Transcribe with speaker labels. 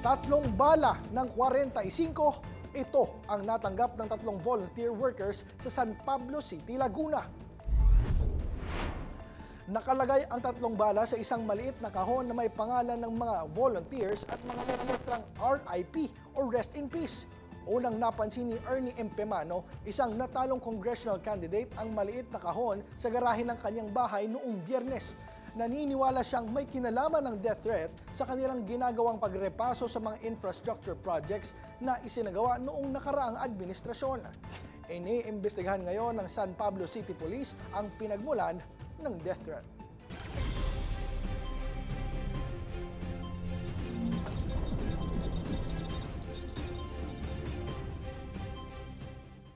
Speaker 1: Tatlong bala ng 45, ito ang natanggap ng tatlong volunteer workers sa San Pablo City, Laguna. Nakalagay ang tatlong bala sa isang maliit na kahon na may pangalan ng mga volunteers at mga letrang RIP o Rest in Peace. Unang napansin ni Ernie Empemano, isang natalong congressional candidate, ang maliit na kahon sa garahe ng kanyang bahay noong Biyernes. Naniniwala siyang may kinalaman ng death threat sa kanilang ginagawang pagrepaso sa mga infrastructure projects na isinagawa noong nakaraang administrasyon. Iniimbestigahan ngayon ng San Pablo City Police ang pinagmulan ng death threat.